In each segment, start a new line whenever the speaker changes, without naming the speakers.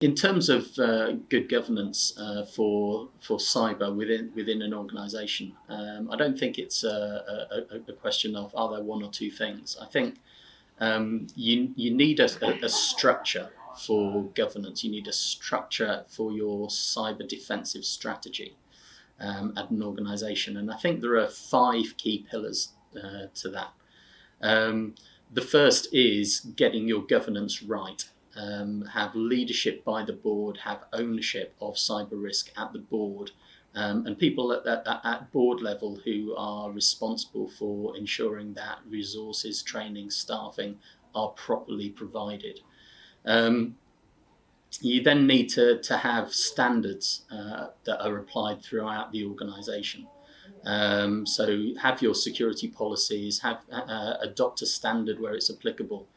In terms of good governance for cyber within an organisation, I don't think it's a question of are there one or two things. I think you need a structure for governance. You need a structure for your cyber defensive strategy at an organisation, and I think there are 5 key pillars to that. The first is getting your governance right. Have leadership by the board, have ownership of cyber risk at the board, and people at board level who are responsible for ensuring that resources, training, staffing are properly provided. You then need to have standards that are applied throughout the organisation. So have your security policies, adopt a standard where it's applicable.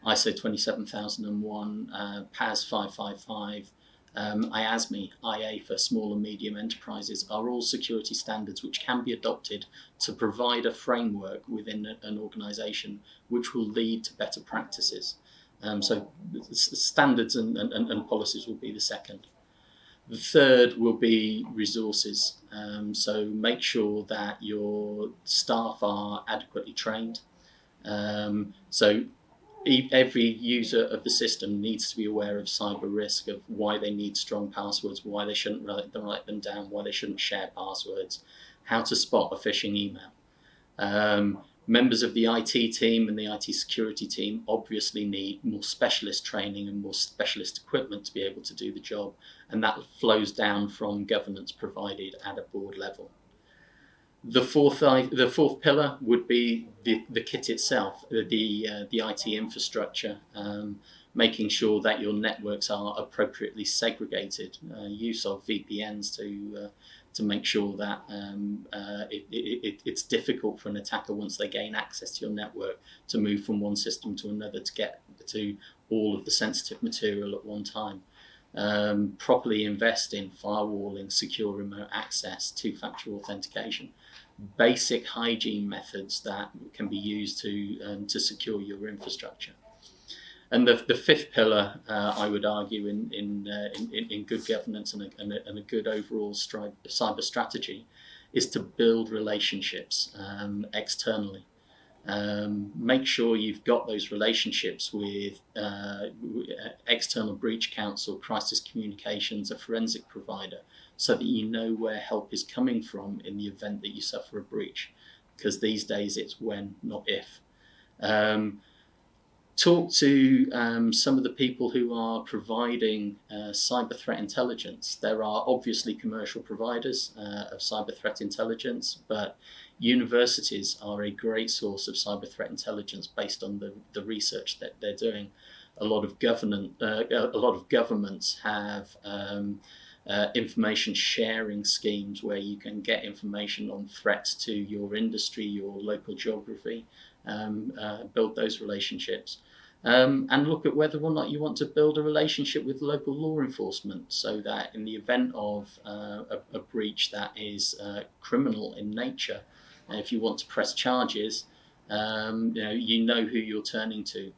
ISO 27001, PAS 555, IASME, IA for small and medium enterprises are all security standards which can be adopted to provide a framework within an organisation which will lead to better practices. So standards and policies will be the second. The third will be resources. So make sure that your staff are adequately trained. So every user of the system needs to be aware of cyber risk, of why they need strong passwords, why they shouldn't write them down, why they shouldn't share passwords, how to spot a phishing email. Members of the IT team and the IT security team obviously need more specialist training and more specialist equipment to be able to do the job, and that flows down from governance provided at a board level. The fourth pillar would be the kit itself, the IT infrastructure, making sure that your networks are appropriately segregated, use of VPNs to make sure that it's difficult for an attacker, once they gain access to your network, to move from one system to another to get to all of the sensitive material at one time. Properly invest in firewalling, secure remote access, two-factor authentication, basic hygiene methods that can be used to secure your infrastructure. And the fifth pillar, I would argue, in good governance and a good overall cyber strategy, is to build relationships externally. Make sure you've got those relationships with external breach counsel, crisis communications, a forensic provider, so that you know where help is coming from in the event that you suffer a breach, because these days it's when, not if. Talk to some of the people who are providing cyber threat intelligence. There are obviously commercial providers of cyber threat intelligence, but universities are a great source of cyber threat intelligence based on the research that they're doing. A lot of governments have information sharing schemes where you can get information on threats to your industry, your local geography, build those relationships. And look at whether or not you want to build a relationship with local law enforcement, so that in the event of a breach that is criminal in nature, if you want to press charges, you know who you're turning to.